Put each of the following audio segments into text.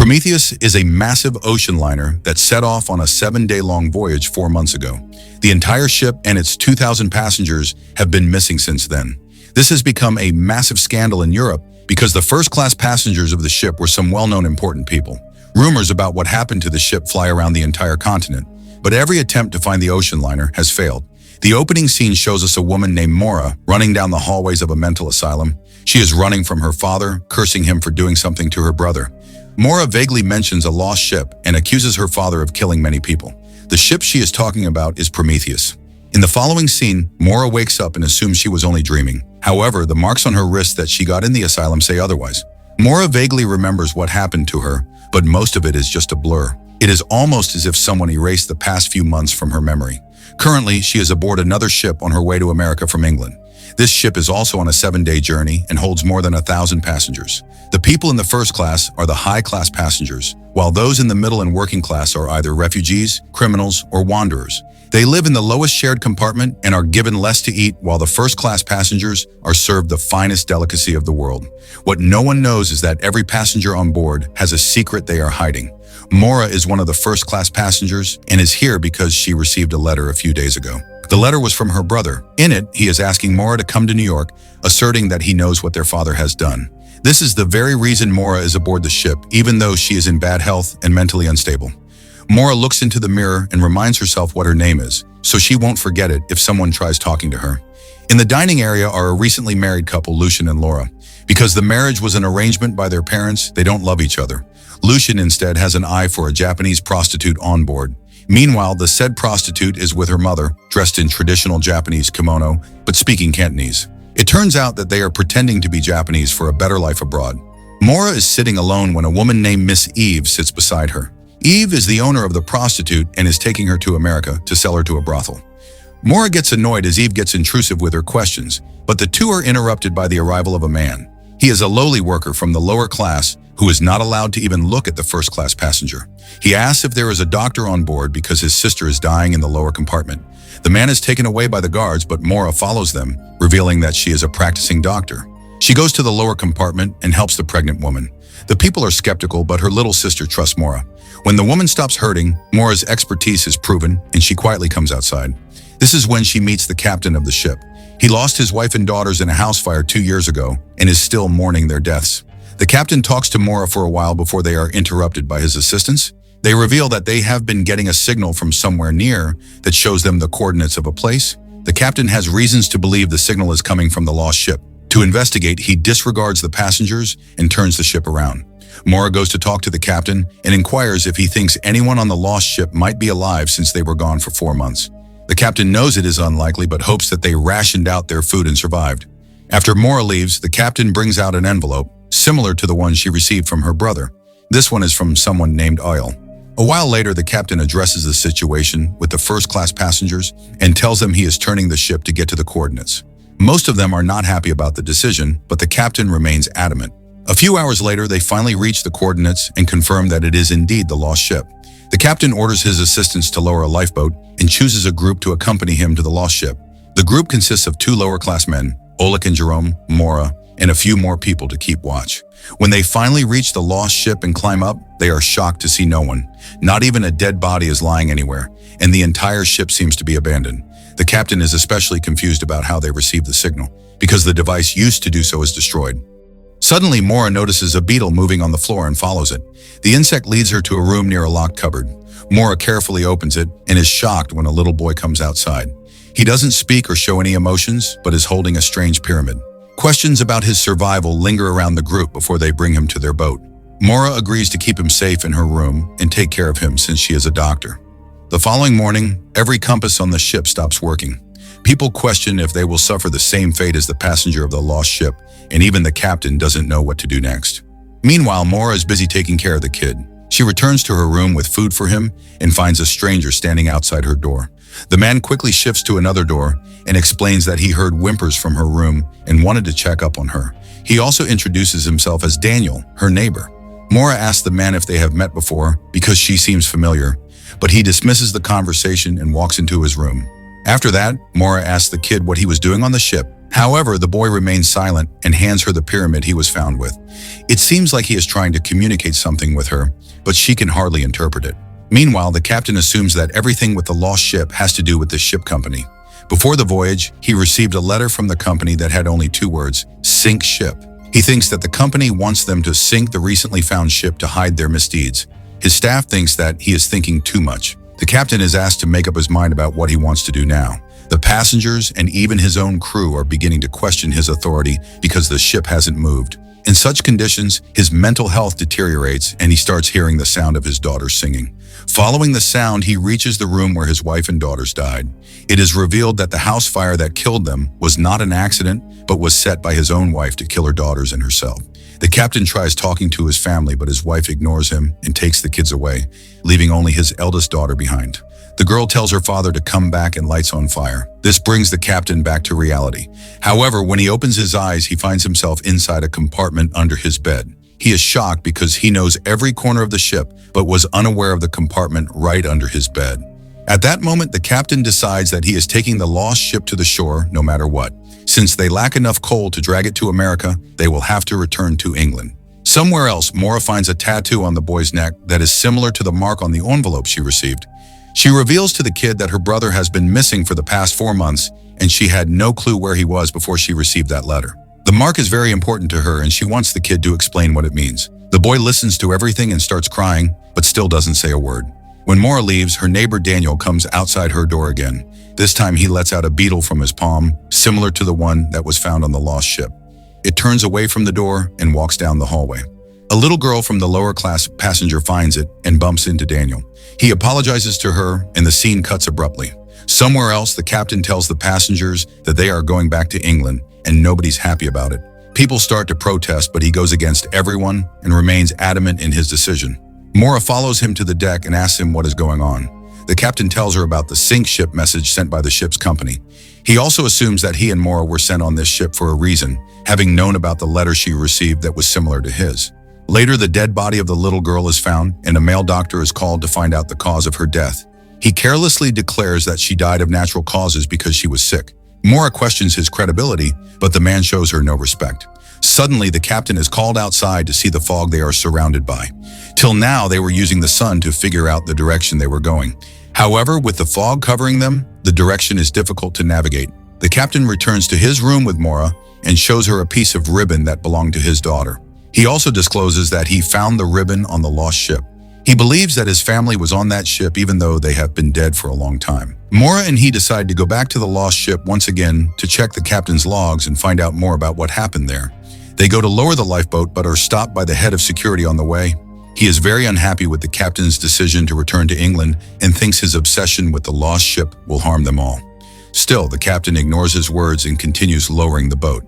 Prometheus is a massive ocean liner that set off on a 7-day-long voyage 4 months ago. The entire ship and its 2,000 passengers have been missing since then. This has become a massive scandal in Europe because the first-class passengers of the ship were some well-known important people. Rumors about what happened to the ship fly around the entire continent, but every attempt to find the ocean liner has failed. The opening scene shows us a woman named Maura running down the hallways of a mental asylum. She is running from her father, cursing him for doing something to her brother. Maura vaguely mentions a lost ship and accuses her father of killing many people. The ship she is talking about is Prometheus. In the following scene, Maura wakes up and assumes she was only dreaming. However, the marks on her wrist that she got in the asylum say otherwise. Maura vaguely remembers what happened to her, but most of it is just a blur. It is almost as if someone erased the past few months from her memory. Currently, she is aboard another ship on her way to America from England. This ship is also on a 7-day journey and holds more than 1,000 passengers. The people in the first class are the high-class passengers, while those in the middle and working class are either refugees, criminals, or wanderers. They live in the lowest shared compartment and are given less to eat, while the first-class passengers are served the finest delicacy of the world. What no one knows is that every passenger on board has a secret they are hiding. Maura is one of the first-class passengers and is here because she received a letter a few days ago. The letter was from her brother. In it, he is asking Maura to come to New York, asserting that he knows what their father has done. This is the very reason Maura is aboard the ship, even though she is in bad health and mentally unstable. Maura looks into the mirror and reminds herself what her name is, so she won't forget it if someone tries talking to her. In the dining area are a recently married couple, Lucian and Laura. Because the marriage was an arrangement by their parents, they don't love each other. Lucian instead has an eye for a Japanese prostitute on board. Meanwhile, the said prostitute is with her mother, dressed in traditional Japanese kimono, but speaking Cantonese. It turns out that they are pretending to be Japanese for a better life abroad. Maura is sitting alone when a woman named Miss Eve sits beside her. Eve is the owner of the prostitute and is taking her to America to sell her to a brothel. Maura gets annoyed as Eve gets intrusive with her questions, but the two are interrupted by the arrival of a man. He is a lowly worker from the lower class who is not allowed to even look at the first-class passenger. He asks if there is a doctor on board because his sister is dying in the lower compartment. The man is taken away by the guards, but Maura follows them, revealing that she is a practicing doctor. She goes to the lower compartment and helps the pregnant woman. The people are skeptical, but her little sister trusts Maura. When the woman stops hurting, Maura's expertise is proven, and she quietly comes outside. This is when she meets the captain of the ship. He lost his wife and daughters in a house fire 2 years ago and is still mourning their deaths. The captain talks to Maura for a while before they are interrupted by his assistants. They reveal that they have been getting a signal from somewhere near that shows them the coordinates of a place. The captain has reasons to believe the signal is coming from the lost ship. To investigate, he disregards the passengers and turns the ship around. Maura goes to talk to the captain and inquires if he thinks anyone on the lost ship might be alive since they were gone for 4 months. The captain knows it is unlikely but hopes that they rationed out their food and survived. After Maura leaves, the captain brings out an envelope, similar to the one she received from her brother. This one is from someone named Oil. A while later, the captain addresses the situation with the first-class passengers and tells them he is turning the ship to get to the coordinates. Most of them are not happy about the decision, but the captain remains adamant. A few hours later, they finally reach the coordinates and confirm that it is indeed the lost ship. The captain orders his assistants to lower a lifeboat and chooses a group to accompany him to the lost ship. The group consists of 2 lower-class men, Oleg and Jerome, Maura, and a few more people to keep watch. When they finally reach the lost ship and climb up, they are shocked to see no one. Not even a dead body is lying anywhere, and the entire ship seems to be abandoned. The captain is especially confused about how they received the signal, because the device used to do so is destroyed. Suddenly, Maura notices a beetle moving on the floor and follows it. The insect leads her to a room near a locked cupboard. Maura carefully opens it and is shocked when a little boy comes outside. He doesn't speak or show any emotions, but is holding a strange pyramid. Questions about his survival linger around the group before they bring him to their boat. Maura agrees to keep him safe in her room and take care of him since she is a doctor. The following morning, every compass on the ship stops working. People question if they will suffer the same fate as the passenger of the lost ship, and even the captain doesn't know what to do next. Meanwhile, Maura is busy taking care of the kid. She returns to her room with food for him and finds a stranger standing outside her door. The man quickly shifts to another door and explains that he heard whimpers from her room and wanted to check up on her. He also introduces himself as Daniel, her neighbor. Maura asks the man if they have met before because she seems familiar, but he dismisses the conversation and walks into his room. After that, Maura asks the kid what he was doing on the ship, However, the boy remains silent and hands her the pyramid he was found with. It seems like he is trying to communicate something with her, but she can hardly interpret it. Meanwhile, the captain assumes that everything with the lost ship has to do with the ship company. Before the voyage, he received a letter from the company that had only 2 words, "Sink ship." He thinks that the company wants them to sink the recently found ship to hide their misdeeds. His staff thinks that he is thinking too much. The captain is asked to make up his mind about what he wants to do now. The passengers and even his own crew are beginning to question his authority because the ship hasn't moved. In such conditions, his mental health deteriorates and he starts hearing the sound of his daughter singing. Following the sound, he reaches the room where his wife and daughters died. It is revealed that the house fire that killed them was not an accident, but was set by his own wife to kill her daughters and herself. The captain tries talking to his family, but his wife ignores him and takes the kids away, leaving only his eldest daughter behind. The girl tells her father to come back and lights on fire. This brings the captain back to reality. However, when he opens his eyes, he finds himself inside a compartment under his bed. He is shocked because he knows every corner of the ship, but was unaware of the compartment right under his bed. At that moment, the captain decides that he is taking the lost ship to the shore no matter what. Since they lack enough coal to drag it to America, they will have to return to England. Somewhere else, Maura finds a tattoo on the boy's neck that is similar to the mark on the envelope she received. She reveals to the kid that her brother has been missing for the past 4 months, and she had no clue where he was before she received that letter. The mark is very important to her, and she wants the kid to explain what it means. The boy listens to everything and starts crying, but still doesn't say a word. When Maura leaves, her neighbor Daniel comes outside her door again. This time he lets out a beetle from his palm, similar to the one that was found on the lost ship. It turns away from the door and walks down the hallway. A little girl from the lower class passenger finds it and bumps into Daniel. He apologizes to her and the scene cuts abruptly. Somewhere else, the captain tells the passengers that they are going back to England and nobody's happy about it. People start to protest, but he goes against everyone and remains adamant in his decision. Maura follows him to the deck and asks him what is going on. The captain tells her about the sink ship message sent by the ship's company. He also assumes that he and Maura were sent on this ship for a reason, having known about the letter she received that was similar to his. Later, the dead body of the little girl is found, and a male doctor is called to find out the cause of her death. He carelessly declares that she died of natural causes because she was sick. Maura questions his credibility, but the man shows her no respect. Suddenly, the captain is called outside to see the fog they are surrounded by. Till now, they were using the sun to figure out the direction they were going. However, with the fog covering them, the direction is difficult to navigate. The captain returns to his room with Maura and shows her a piece of ribbon that belonged to his daughter. He also discloses that he found the ribbon on the lost ship. He believes that his family was on that ship even though they have been dead for a long time. Maura and he decide to go back to the lost ship once again to check the captain's logs and find out more about what happened there. They go to lower the lifeboat but are stopped by the head of security on the way. He is very unhappy with the captain's decision to return to England and thinks his obsession with the lost ship will harm them all. Still, the captain ignores his words and continues lowering the boat.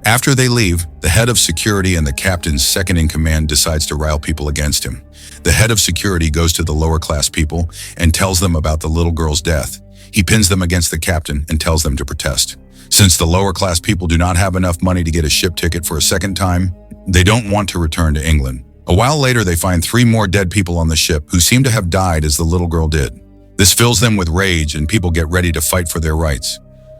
After they leave, the head of security and the captain's second-in-command decides to rile people against him. The head of security goes to the lower-class people and tells them about the little girl's death. He pins them against the captain and tells them to protest. Since the lower-class people do not have enough money to get a ship ticket for a second time, they don't want to return to England. A while later, they find 3 more dead people on the ship who seem to have died as the little girl did. This fills them with rage and people get ready to fight for their rights.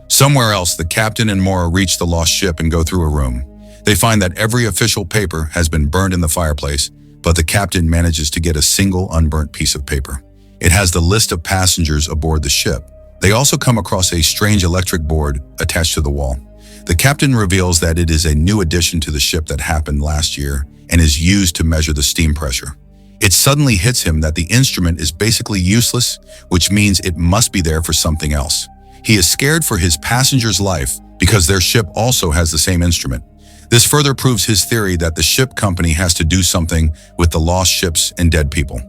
Somewhere else, the captain and Maura reach the lost ship and go through a room. They find that every official paper has been burned in the fireplace, but the captain manages to get a single unburnt piece of paper. It has the list of passengers aboard the ship. They also come across a strange electric board attached to the wall. The captain reveals that it is a new addition to the ship that happened last year and is used to measure the steam pressure. It suddenly hits him that the instrument is basically useless, which means it must be there for something else. He is scared for his passenger's life because their ship also has the same instrument. This further proves his theory that the ship company has to do something with the lost ships and dead people.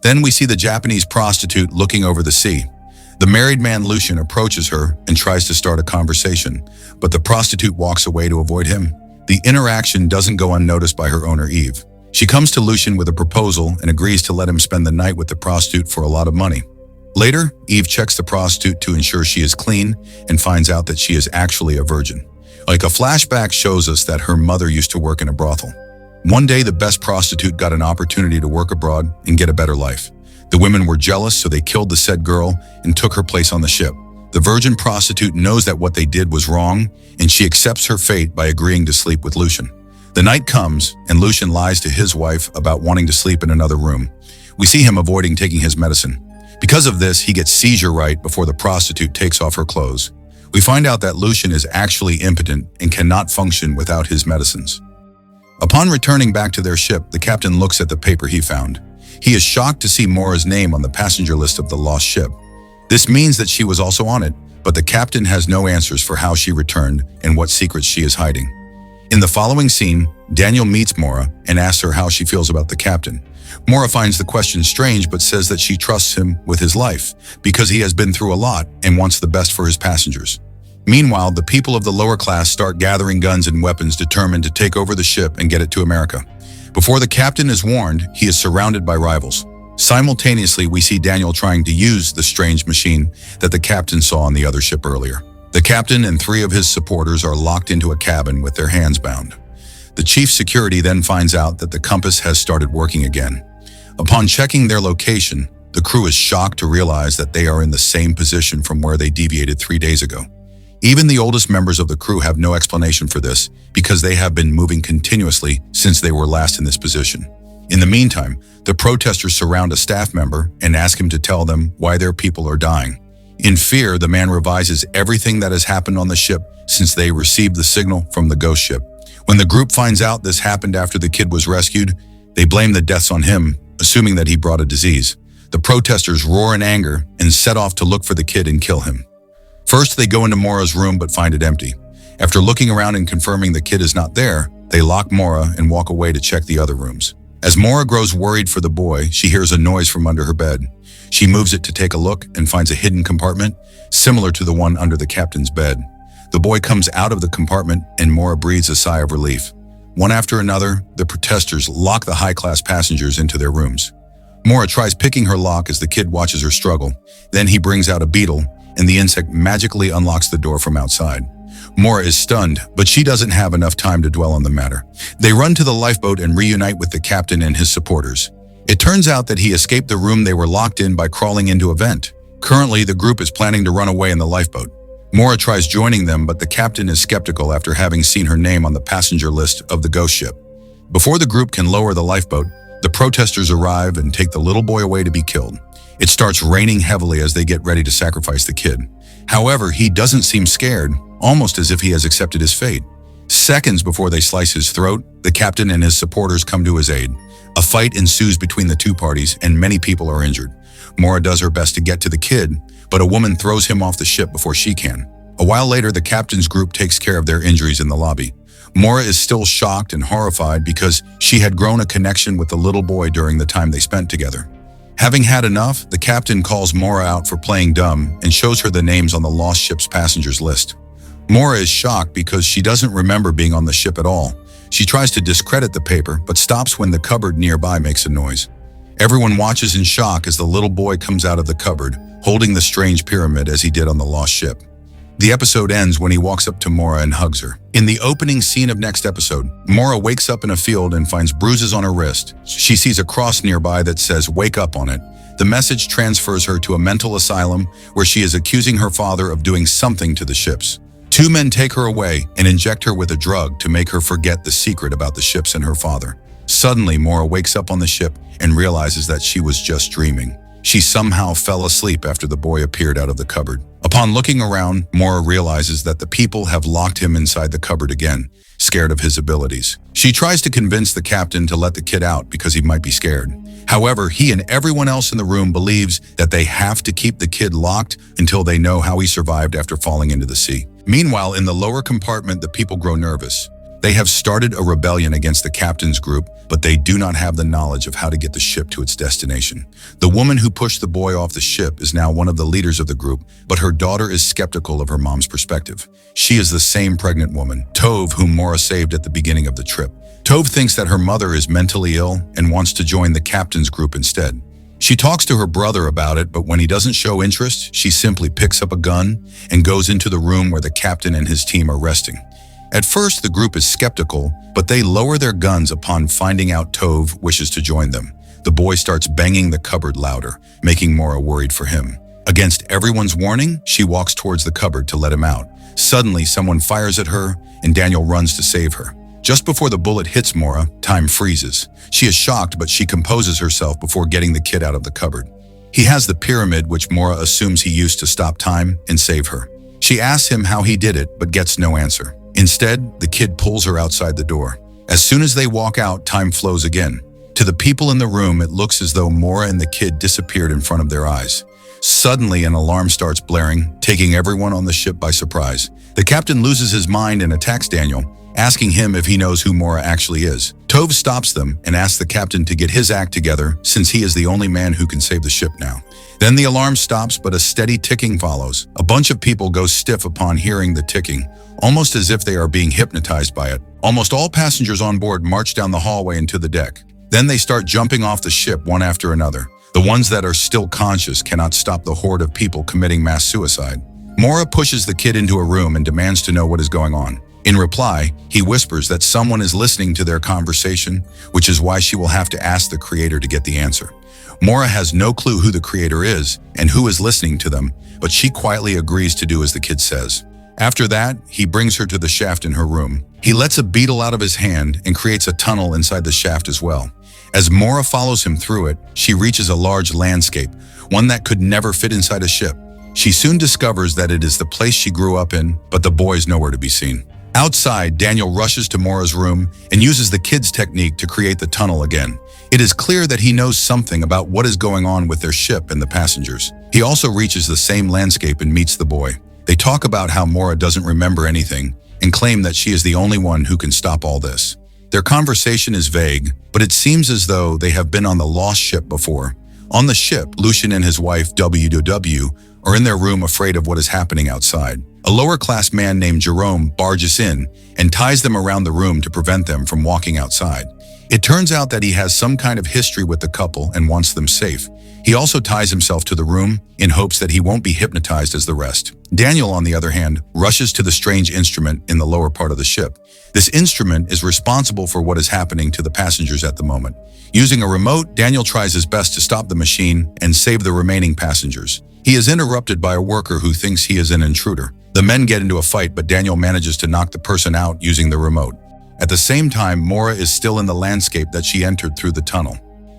Then we see the Japanese prostitute looking over the sea. The married man Lucian approaches her and tries to start a conversation, but the prostitute walks away to avoid him. The interaction doesn't go unnoticed by her owner Eve. She comes to Lucian with a proposal and agrees to let him spend the night with the prostitute for a lot of money. Later, Eve checks the prostitute to ensure she is clean and finds out that she is actually a virgin. Like a flashback shows us that her mother used to work in a brothel. One day, the best prostitute got an opportunity to work abroad and get a better life. The women were jealous, so they killed the said girl and took her place on the ship. The virgin prostitute knows that what they did was wrong, and she accepts her fate by agreeing to sleep with Lucian. The night comes, and Lucian lies to his wife about wanting to sleep in another room. We see him avoiding taking his medicine. Because of this, he gets seizure right before the prostitute takes off her clothes. We find out that Lucian is actually impotent and cannot function without his medicines. Upon returning back to their ship, the captain looks at the paper he found. He is shocked to see Mora's name on the passenger list of the lost ship. This means that she was also on it, but the captain has no answers for how she returned and what secrets she is hiding. In the following scene, Daniel meets Mora and asks her how she feels about the captain. Mora finds the question strange but says that she trusts him with his life because he has been through a lot and wants the best for his passengers. Meanwhile, the people of the lower class start gathering guns and weapons determined to take over the ship and get it to America. Before the captain is warned, he is surrounded by rivals. Simultaneously, we see Daniel trying to use the strange machine that the captain saw on the other ship earlier. The captain and 3 of his supporters are locked into a cabin with their hands bound. The chief security then finds out that the compass has started working again. Upon checking their location, the crew is shocked to realize that they are in the same position from where they deviated 3 days ago. Even the oldest members of the crew have no explanation for this because they have been moving continuously since they were last in this position. In the meantime, the protesters surround a staff member and ask him to tell them why their people are dying. In fear, the man revises everything that has happened on the ship since they received the signal from the ghost ship. When the group finds out this happened after the kid was rescued, they blame the deaths on him, assuming that he brought a disease. The protesters roar in anger and set off to look for the kid and kill him. First, they go into Mora's room but find it empty. After looking around and confirming the kid is not there, they lock Mora and walk away to check the other rooms. As Mora grows worried for the boy, she hears a noise from under her bed. She moves it to take a look and finds a hidden compartment, similar to the one under the captain's bed. The boy comes out of the compartment and Mora breathes a sigh of relief. One after another, the protesters lock the high-class passengers into their rooms. Mora tries picking her lock as the kid watches her struggle. Then he brings out a beetle, and the insect magically unlocks the door from outside. Mora is stunned, but she doesn't have enough time to dwell on the matter. They run to the lifeboat and reunite with the captain and his supporters. It turns out that he escaped the room they were locked in by crawling into a vent. Currently, the group is planning to run away in the lifeboat. Mora tries joining them, but the captain is skeptical after having seen her name on the passenger list of the ghost ship. Before the group can lower the lifeboat, the protesters arrive and take the little boy away to be killed. It starts raining heavily as they get ready to sacrifice the kid. However, he doesn't seem scared, almost as if he has accepted his fate. Seconds before they slice his throat, the captain and his supporters come to his aid. A fight ensues between the two parties and many people are injured. Mora does her best to get to the kid, but a woman throws him off the ship before she can. A while later, the captain's group takes care of their injuries in the lobby. Mora is still shocked and horrified because she had grown a connection with the little boy during the time they spent together. Having had enough, the captain calls Mora out for playing dumb and shows her the names on the lost ship's passengers list. Mora is shocked because she doesn't remember being on the ship at all. She tries to discredit the paper, but stops when the cupboard nearby makes a noise. Everyone watches in shock as the little boy comes out of the cupboard, holding the strange pyramid as he did on the lost ship. The episode ends when he walks up to Mora and hugs her. In the opening scene of next episode, Mora wakes up in a field and finds bruises on her wrist. She sees a cross nearby that says, "Wake up" on it. The message transfers her to a mental asylum where she is accusing her father of doing something to the ships. 2 men take her away and inject her with a drug to make her forget the secret about the ships and her father. Suddenly, Mora wakes up on the ship and realizes that she was just dreaming. She somehow fell asleep after the boy appeared out of the cupboard. Upon looking around, Mora realizes that the people have locked him inside the cupboard again, scared of his abilities. She tries to convince the captain to let the kid out because he might be scared. However, he and everyone else in the room believes that they have to keep the kid locked until they know how he survived after falling into the sea. Meanwhile, in the lower compartment, the people grow nervous. They have started a rebellion against the captain's group, but they do not have the knowledge of how to get the ship to its destination. The woman who pushed the boy off the ship is now one of the leaders of the group, but her daughter is skeptical of her mom's perspective. She is the same pregnant woman, Tove, whom Mora saved at the beginning of the trip. Tove thinks that her mother is mentally ill and wants to join the captain's group instead. She talks to her brother about it, but when he doesn't show interest, she simply picks up a gun and goes into the room where the captain and his team are resting. At first, the group is skeptical, but they lower their guns upon finding out Tove wishes to join them. The boy starts banging the cupboard louder, making Mora worried for him. Against everyone's warning, she walks towards the cupboard to let him out. Suddenly, someone fires at her, and Daniel runs to save her. Just before the bullet hits Mora, time freezes. She is shocked, but she composes herself before getting the kid out of the cupboard. He has the pyramid, which Mora assumes he used to stop time and save her. She asks him how he did it, but gets no answer. Instead, the kid pulls her outside the door. As soon as they walk out, time flows again. To the people in the room, it looks as though Mora and the kid disappeared in front of their eyes. Suddenly, an alarm starts blaring, taking everyone on the ship by surprise. The captain loses his mind and attacks Daniel, asking him if he knows who Mora actually is. Tove stops them and asks the captain to get his act together, since he is the only man who can save the ship now. Then the alarm stops, but a steady ticking follows. A bunch of people go stiff upon hearing the ticking, almost as if they are being hypnotized by it. Almost all passengers on board march down the hallway and to the deck. Then they start jumping off the ship one after another. The ones that are still conscious cannot stop the horde of people committing mass suicide. Mora pushes the kid into a room and demands to know what is going on. In reply, he whispers that someone is listening to their conversation, which is why she will have to ask the creator to get the answer. Mora has no clue who the creator is and who is listening to them, but she quietly agrees to do as the kid says. After that, he brings her to the shaft in her room. He lets a beetle out of his hand and creates a tunnel inside the shaft as well. As Mora follows him through it, she reaches a large landscape, one that could never fit inside a ship. She soon discovers that it is the place she grew up in, but the boy is nowhere to be seen. Outside, Daniel rushes to Mora's room and uses the kid's technique to create the tunnel again. It is clear that he knows something about what is going on with their ship and the passengers. He also reaches the same landscape and meets the boy. They talk about how Mora doesn't remember anything and claim that she is the only one who can stop all this. Their conversation is vague, but it seems as though they have been on the lost ship before. On the ship, Lucian and his wife WW are in their room afraid of what is happening outside. A lower-class man named Jerome barges in and ties them around the room to prevent them from walking outside. It turns out that he has some kind of history with the couple and wants them safe. He also ties himself to the room in hopes that he won't be hypnotized as the rest. Daniel, on the other hand, rushes to the strange instrument in the lower part of the ship. This instrument is responsible for what is happening to the passengers at the moment. Using a remote, Daniel tries his best to stop the machine and save the remaining passengers. He is interrupted by a worker who thinks he is an intruder. The men get into a fight, but Daniel manages to knock the person out using the remote. At the same time, Mora is still in the landscape that she entered through the tunnel.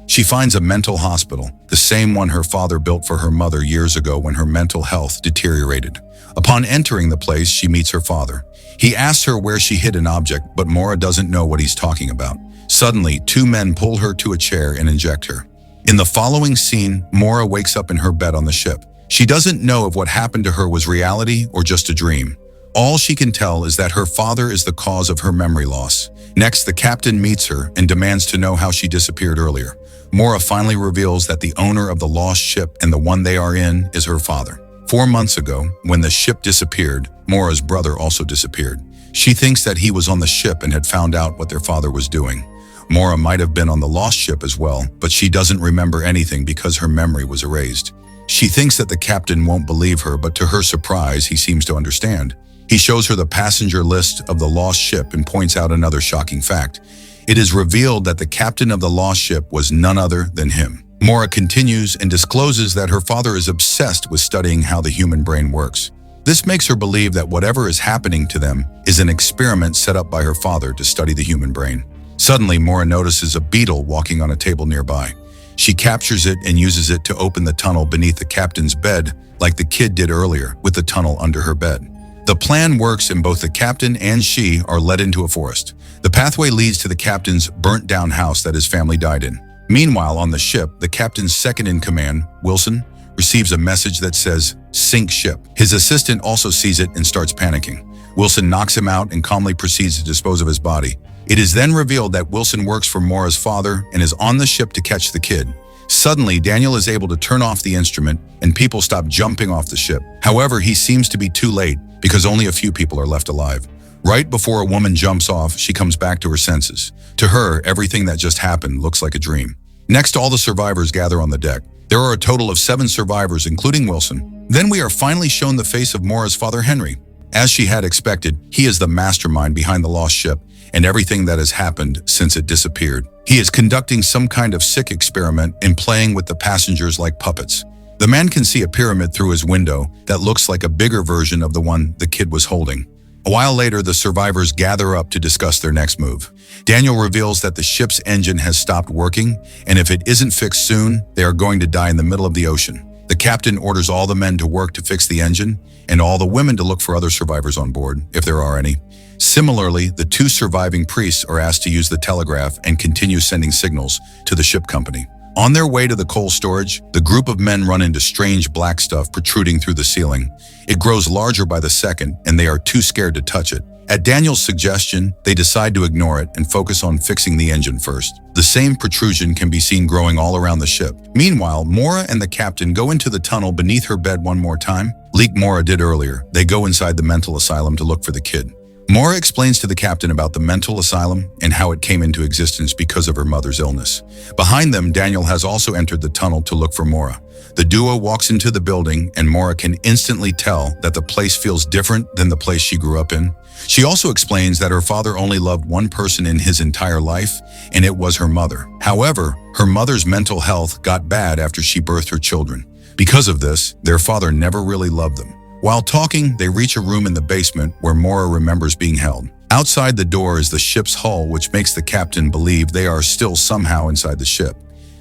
She finds a mental hospital, the same one her father built for her mother years ago when her mental health deteriorated. Upon entering the place, she meets her father. He asks her where she hid an object, but Mora doesn't know what he's talking about. Suddenly, two men pull her to a chair and inject her. In the following scene, Mora wakes up in her bed on the ship. She doesn't know if what happened to her was reality or just a dream. All she can tell is that her father is the cause of her memory loss. Next, the captain meets her and demands to know how she disappeared earlier. Mora finally reveals that the owner of the lost ship and the one they are in is her father. 4 months ago, when the ship disappeared, Mora's brother also disappeared. She thinks that he was on the ship and had found out what their father was doing. Mora might have been on the lost ship as well, but she doesn't remember anything because her memory was erased. She thinks that the captain won't believe her, but to her surprise, he seems to understand. He shows her the passenger list of the lost ship and points out another shocking fact. It is revealed that the captain of the lost ship was none other than him. Mora continues and discloses that her father is obsessed with studying how the human brain works. This makes her believe that whatever is happening to them is an experiment set up by her father to study the human brain. Suddenly, Mora notices a beetle walking on a table nearby. She captures it and uses it to open the tunnel beneath the captain's bed, like the kid did earlier with the tunnel under her bed. The plan works and both the captain and she are led into a forest. The pathway leads to the captain's burnt-down house that his family died in. Meanwhile, on the ship, the captain's second-in-command, Wilson, receives a message that says, "Sink ship." His assistant also sees it and starts panicking. Wilson knocks him out and calmly proceeds to dispose of his body. It is then revealed that Wilson works for Mora's father and is on the ship to catch the kid. Suddenly, Daniel is able to turn off the instrument and people stop jumping off the ship. However, he seems to be too late because only a few people are left alive. Right before a woman jumps off, she comes back to her senses. To her, everything that just happened looks like a dream. Next, all the survivors gather on the deck. There are a total of 7 survivors, including Wilson. Then we are finally shown the face of Mora's father, Henry. As she had expected, he is the mastermind behind the lost ship and everything that has happened since it disappeared. He is conducting some kind of sick experiment and playing with the passengers like puppets. The man can see a pyramid through his window that looks like a bigger version of the one the kid was holding. A while later, the survivors gather up to discuss their next move. Daniel reveals that the ship's engine has stopped working, and if it isn't fixed soon, they are going to die in the middle of the ocean. The captain orders all the men to work to fix the engine, and all the women to look for other survivors on board, if there are any. Similarly, the 2 surviving priests are asked to use the telegraph and continue sending signals to the ship company. On their way to the coal storage, the group of men run into strange black stuff protruding through the ceiling. It grows larger by the second, and they are too scared to touch it. At Daniel's suggestion, they decide to ignore it and focus on fixing the engine first. The same protrusion can be seen growing all around the ship. Meanwhile, Mora and the captain go into the tunnel beneath her bed one more time, like Mora did earlier. They go inside the mental asylum to look for the kid. Mora explains to the captain about the mental asylum and how it came into existence because of her mother's illness. Behind them, Daniel has also entered the tunnel to look for Mora. The duo walks into the building, and Mora can instantly tell that the place feels different than the place she grew up in. She also explains that her father only loved one person in his entire life, and it was her mother. However, her mother's mental health got bad after she birthed her children. Because of this, their father never really loved them. While talking, they reach a room in the basement where Mora remembers being held. Outside the door is the ship's hull, which makes the captain believe they are still somehow inside the ship.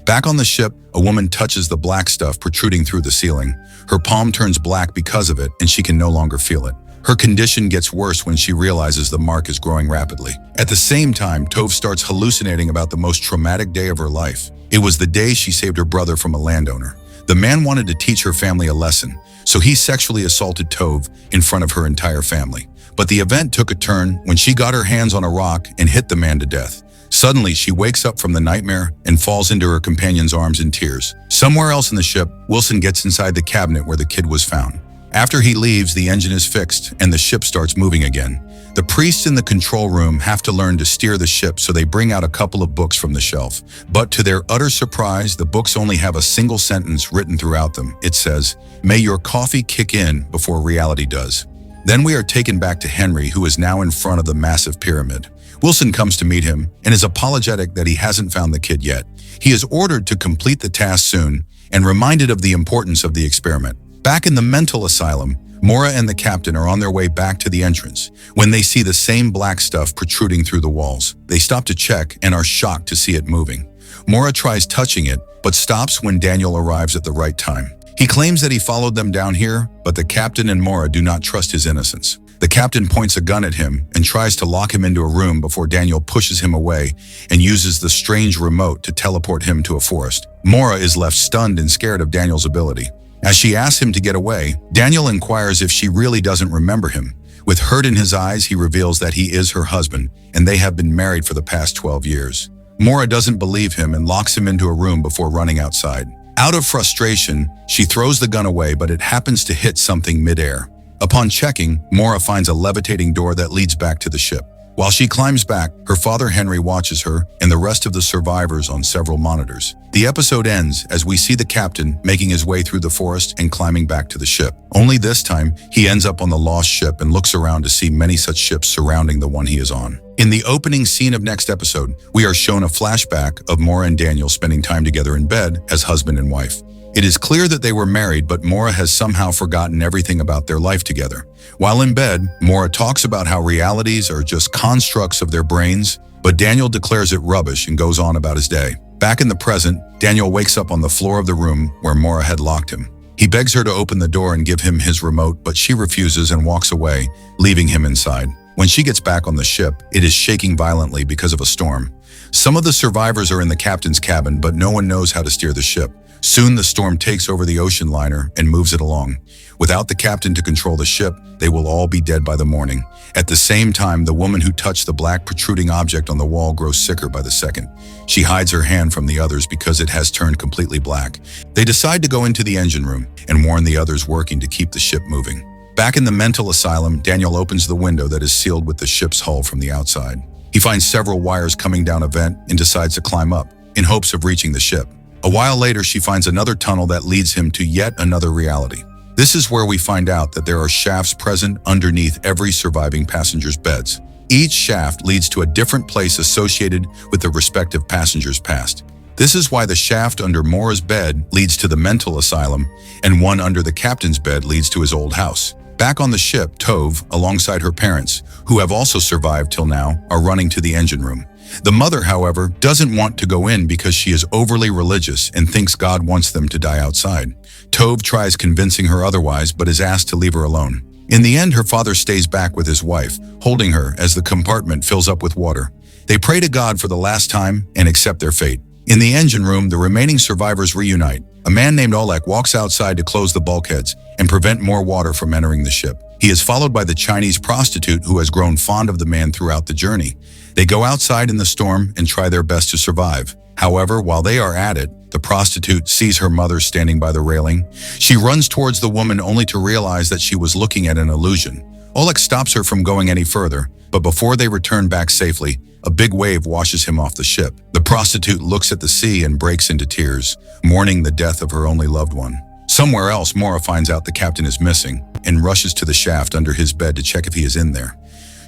Back on the ship, a woman touches the black stuff protruding through the ceiling. Her palm turns black because of it, and she can no longer feel it. Her condition gets worse when she realizes the mark is growing rapidly. At the same time, Tove starts hallucinating about the most traumatic day of her life. It was the day she saved her brother from a landowner. The man wanted to teach her family a lesson, so he sexually assaulted Tove in front of her entire family. But the event took a turn when she got her hands on a rock and hit the man to death. Suddenly, she wakes up from the nightmare and falls into her companion's arms in tears. Somewhere else in the ship, Wilson gets inside the cabinet where the kid was found. After he leaves, the engine is fixed and the ship starts moving again. The priests in the control room have to learn to steer the ship, so they bring out a couple of books from the shelf. But to their utter surprise, the books only have a single sentence written throughout them. It says, "May your coffee kick in before reality does." Then we are taken back to Henry, who is now in front of the massive pyramid. Wilson comes to meet him and is apologetic that he hasn't found the kid yet. He is ordered to complete the task soon and reminded of the importance of the experiment. Back in the mental asylum, Mora and the captain are on their way back to the entrance when they see the same black stuff protruding through the walls. They stop to check and are shocked to see it moving. Mora tries touching it, but stops when Daniel arrives at the right time. He claims that he followed them down here, but the captain and Mora do not trust his innocence. The captain points a gun at him and tries to lock him into a room before Daniel pushes him away and uses the strange remote to teleport him to a forest. Mora is left stunned and scared of Daniel's ability. As she asks him to get away, Daniel inquires if she really doesn't remember him. With hurt in his eyes, he reveals that he is her husband, and they have been married for the past 12 years. Mora doesn't believe him and locks him into a room before running outside. Out of frustration, she throws the gun away, but it happens to hit something midair. Upon checking, Mora finds a levitating door that leads back to the ship. While she climbs back, her father Henry watches her and the rest of the survivors on several monitors. The episode ends as we see the captain making his way through the forest and climbing back to the ship. Only this time, he ends up on the lost ship and looks around to see many such ships surrounding the one he is on. In the opening scene of next episode, we are shown a flashback of Mora and Daniel spending time together in bed as husband and wife. It is clear that they were married, but Mora has somehow forgotten everything about their life together. While in bed, Mora talks about how realities are just constructs of their brains, but Daniel declares it rubbish and goes on about his day. Back in the present, Daniel wakes up on the floor of the room where Mora had locked him. He begs her to open the door and give him his remote, but she refuses and walks away, leaving him inside. When she gets back on the ship, it is shaking violently because of a storm. Some of the survivors are in the captain's cabin, but no one knows how to steer the ship. Soon the storm takes over the ocean liner and moves it along. Without the captain to control the ship, they will all be dead by the morning. At the same time, the woman who touched the black protruding object on the wall grows sicker by the second. She hides her hand from the others because it has turned completely black. They decide to go into the engine room and warn the others working to keep the ship moving. Back in the mental asylum, Daniel opens the window that is sealed with the ship's hull from the outside. He finds several wires coming down a vent and decides to climb up in hopes of reaching the ship. A while later, she finds another tunnel that leads him to yet another reality. This is where we find out that there are shafts present underneath every surviving passenger's beds. Each shaft leads to a different place associated with the respective passenger's past. This is why the shaft under Mora's bed leads to the mental asylum, and one under the captain's bed leads to his old house. Back on the ship, Tove, alongside her parents, who have also survived till now, are running to the engine room. The mother, however, doesn't want to go in because she is overly religious and thinks God wants them to die outside. Tove tries convincing her otherwise, but is asked to leave her alone. In the end, her father stays back with his wife, holding her as the compartment fills up with water. They pray to God for the last time and accept their fate. In the engine room, the remaining survivors reunite. A man named Oleg walks outside to close the bulkheads and prevent more water from entering the ship. He is followed by the Chinese prostitute who has grown fond of the man throughout the journey. They go outside in the storm and try their best to survive. However, while they are at it, the prostitute sees her mother standing by the railing. She runs towards the woman only to realize that she was looking at an illusion. Oleg stops her from going any further, but before they return back safely, a big wave washes him off the ship. The prostitute looks at the sea and breaks into tears, mourning the death of her only loved one. Somewhere else, Mora finds out the captain is missing and rushes to the shaft under his bed to check if he is in there.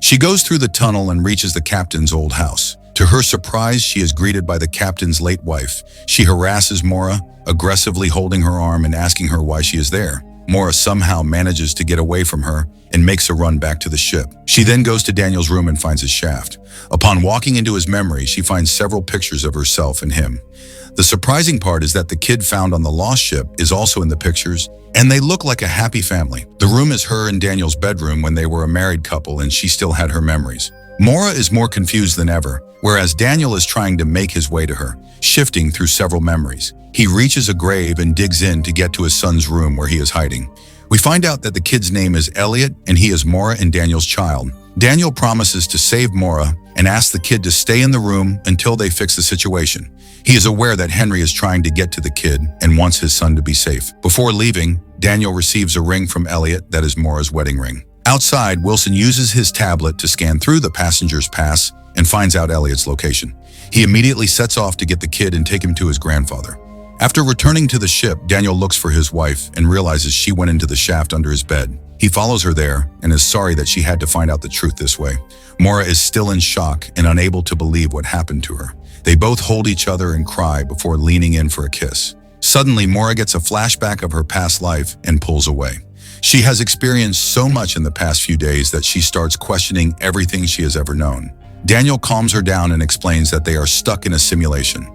She goes through the tunnel and reaches the captain's old house. To her surprise, she is greeted by the captain's late wife. She harasses Mora, aggressively holding her arm and asking her why she is there. Mora somehow manages to get away from her and makes a run back to the ship. She then goes to Daniel's room and finds his shaft. Upon walking into his memory, she finds several pictures of herself and him. The surprising part is that the kid found on the lost ship is also in the pictures, and they look like a happy family. The room is her and Daniel's bedroom when they were a married couple and she still had her memories. Mora is more confused than ever, whereas Daniel is trying to make his way to her, shifting through several memories. He reaches a grave and digs in to get to his son's room where he is hiding. We find out that the kid's name is Elliot and he is Mora and Daniel's child. Daniel promises to save Mora and asks the kid to stay in the room until they fix the situation. He is aware that Henry is trying to get to the kid and wants his son to be safe. Before leaving, Daniel receives a ring from Elliot that is Mora's wedding ring. Outside, Wilson uses his tablet to scan through the passenger's pass and finds out Elliot's location. He immediately sets off to get the kid and take him to his grandfather. After returning to the ship, Daniel looks for his wife and realizes she went into the shaft under his bed. He follows her there and is sorry that she had to find out the truth this way. Mora is still in shock and unable to believe what happened to her. They both hold each other and cry before leaning in for a kiss. Suddenly, Mora gets a flashback of her past life and pulls away. She has experienced so much in the past few days that she starts questioning everything she has ever known. Daniel calms her down and explains that they are stuck in a simulation.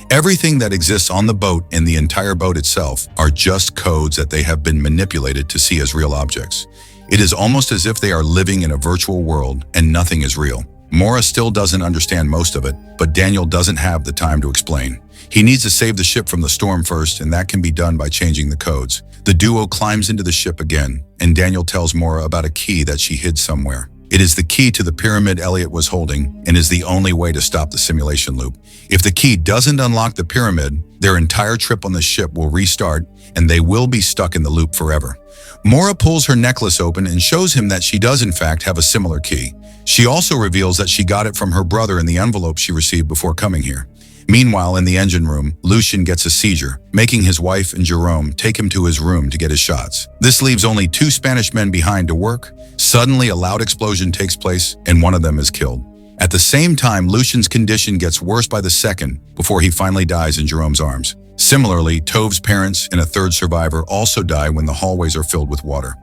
Everything that exists on the boat and the entire boat itself are just codes that they have been manipulated to see as real objects. It is almost as if they are living in a virtual world and nothing is real. Mora still doesn't understand most of it, but Daniel doesn't have the time to explain. He needs to save the ship from the storm first, and that can be done by changing the codes. The duo climbs into the ship again, and Daniel tells Mora about a key that she hid somewhere. It is the key to the pyramid Elliot was holding and is the only way to stop the simulation loop. If the key doesn't unlock the pyramid, their entire trip on the ship will restart and they will be stuck in the loop forever. Mora pulls her necklace open and shows him that she does in fact have a similar key. She also reveals that she got it from her brother in the envelope she received before coming here. Meanwhile, in the engine room, Lucien gets a seizure, making his wife and Jerome take him to his room to get his shots. This leaves only 2 Spanish men behind to work. Suddenly, a loud explosion takes place, and one of them is killed. At the same time, Lucien's condition gets worse by the second before he finally dies in Jerome's arms. Similarly, Tove's parents and a third survivor also die when the hallways are filled with water.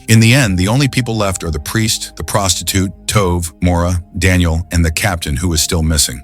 In the end, the only people left are the priest, the prostitute, Tove, Mora, Daniel, and the captain, who is still missing.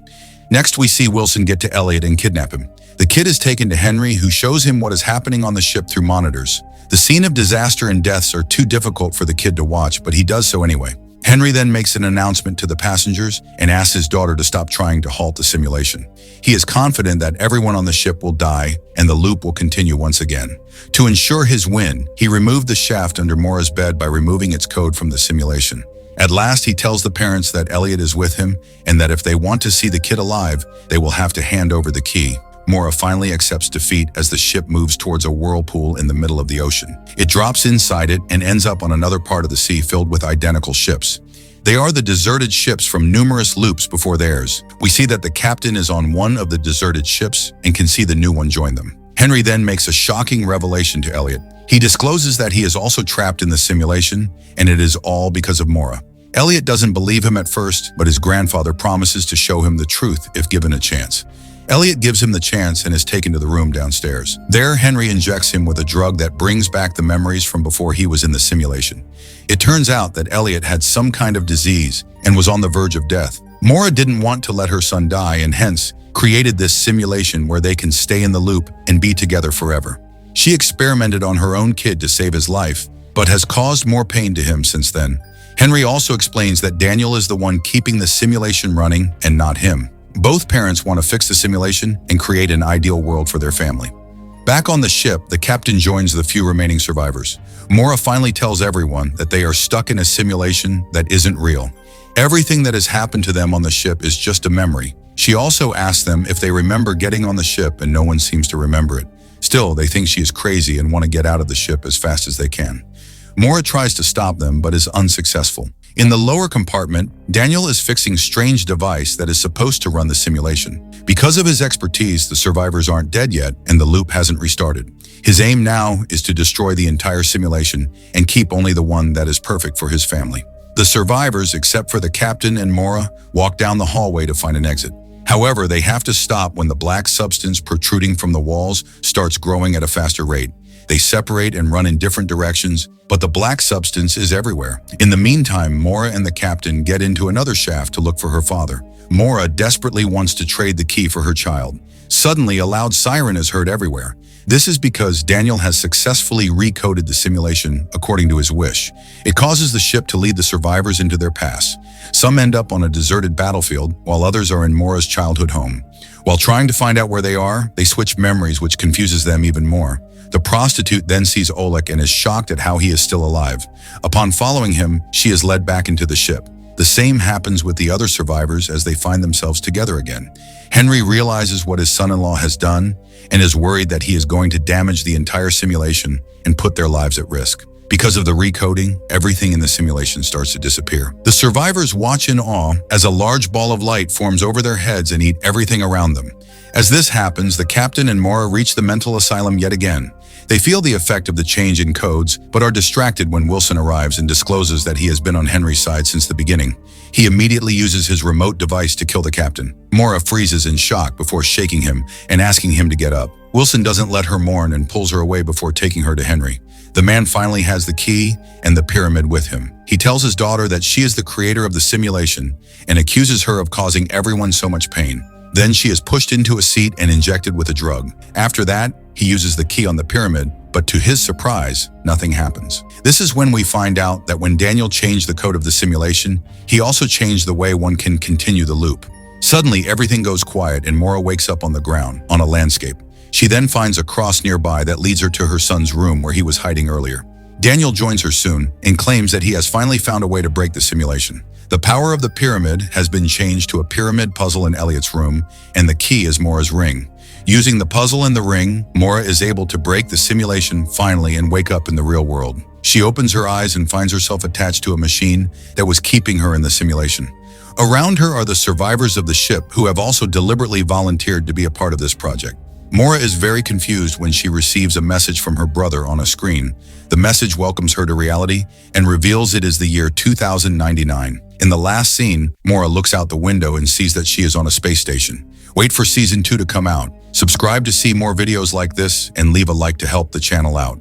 Next, we see Wilson get to Elliot and kidnap him. The kid is taken to Henry, who shows him what is happening on the ship through monitors. The scene of disaster and deaths are too difficult for the kid to watch, but he does so anyway. Henry then makes an announcement to the passengers and asks his daughter to stop trying to halt the simulation. He is confident that everyone on the ship will die and the loop will continue once again. To ensure his win, he removed the shaft under Mora's bed by removing its code from the simulation. At last, he tells the parents that Elliot is with him and that if they want to see the kid alive, they will have to hand over the key. Mora finally accepts defeat as the ship moves towards a whirlpool in the middle of the ocean. It drops inside it and ends up on another part of the sea filled with identical ships. They are the deserted ships from numerous loops before theirs. We see that the captain is on one of the deserted ships and can see the new one join them. Henry then makes a shocking revelation to Elliot. He discloses that he is also trapped in the simulation, and it is all because of Mora. Elliot doesn't believe him at first, but his grandfather promises to show him the truth if given a chance. Elliot gives him the chance and is taken to the room downstairs. There, Henry injects him with a drug that brings back the memories from before he was in the simulation. It turns out that Elliot had some kind of disease and was on the verge of death. Maura didn't want to let her son die and hence created this simulation where they can stay in the loop and be together forever. She experimented on her own kid to save his life, but has caused more pain to him since then. Henry also explains that Daniel is the one keeping the simulation running and not him. Both parents want to fix the simulation and create an ideal world for their family. Back on the ship, the captain joins the few remaining survivors. Maura finally tells everyone that they are stuck in a simulation that isn't real. Everything that has happened to them on the ship is just a memory. She also asks them if they remember getting on the ship and no one seems to remember it. Still, they think she is crazy and want to get out of the ship as fast as they can. Maura tries to stop them but is unsuccessful. In the lower compartment, Daniel is fixing a strange device that is supposed to run the simulation. Because of his expertise, the survivors aren't dead yet and the loop hasn't restarted. His aim now is to destroy the entire simulation and keep only the one that is perfect for his family. The survivors, except for the captain and Maura, walk down the hallway to find an exit. However, they have to stop when the black substance protruding from the walls starts growing at a faster rate. They separate and run in different directions, but the black substance is everywhere. In the meantime, Maura and the captain get into another shaft to look for her father. Maura desperately wants to trade the key for her child. Suddenly, a loud siren is heard everywhere. This is because Daniel has successfully recoded the simulation according to his wish. It causes the ship to lead the survivors into their past. Some end up on a deserted battlefield, while others are in Maura's childhood home. While trying to find out where they are, they switch memories, which confuses them even more. The prostitute then sees Oleg and is shocked at how he is still alive. Upon following him, she is led back into the ship. The same happens with the other survivors as they find themselves together again. Henry realizes what his son-in-law has done and is worried that he is going to damage the entire simulation and put their lives at risk. Because of the recoding, everything in the simulation starts to disappear. The survivors watch in awe as a large ball of light forms over their heads and eat everything around them. As this happens, the captain and Maura reach the mental asylum yet again. They feel the effect of the change in codes, but are distracted when Wilson arrives and discloses that he has been on Henry's side since the beginning. He immediately uses his remote device to kill the captain. Maura freezes in shock before shaking him and asking him to get up. Wilson doesn't let her mourn and pulls her away before taking her to Henry. The man finally has the key and the pyramid with him. He tells his daughter that she is the creator of the simulation and accuses her of causing everyone so much pain. Then she is pushed into a seat and injected with a drug. After that, he uses the key on the pyramid, but to his surprise, nothing happens. This is when we find out that when Daniel changed the code of the simulation, he also changed the way one can continue the loop. Suddenly, everything goes quiet and Maura wakes up on the ground, on a landscape. She then finds a cross nearby that leads her to her son's room where he was hiding earlier. Daniel joins her soon and claims that he has finally found a way to break the simulation. The power of the pyramid has been changed to a pyramid puzzle in Elliot's room, and the key is Maura's ring. Using the puzzle and the ring, Maura is able to break the simulation finally and wake up in the real world. She opens her eyes and finds herself attached to a machine that was keeping her in the simulation. Around her are the survivors of the ship who have also deliberately volunteered to be a part of this project. Maura is very confused when she receives a message from her brother on a screen. The message welcomes her to reality and reveals it is the year 2099. In the last scene, Maura looks out the window and sees that she is on a space station. Wait for Season 2 to come out. Subscribe to see more videos like this and leave a like to help the channel out.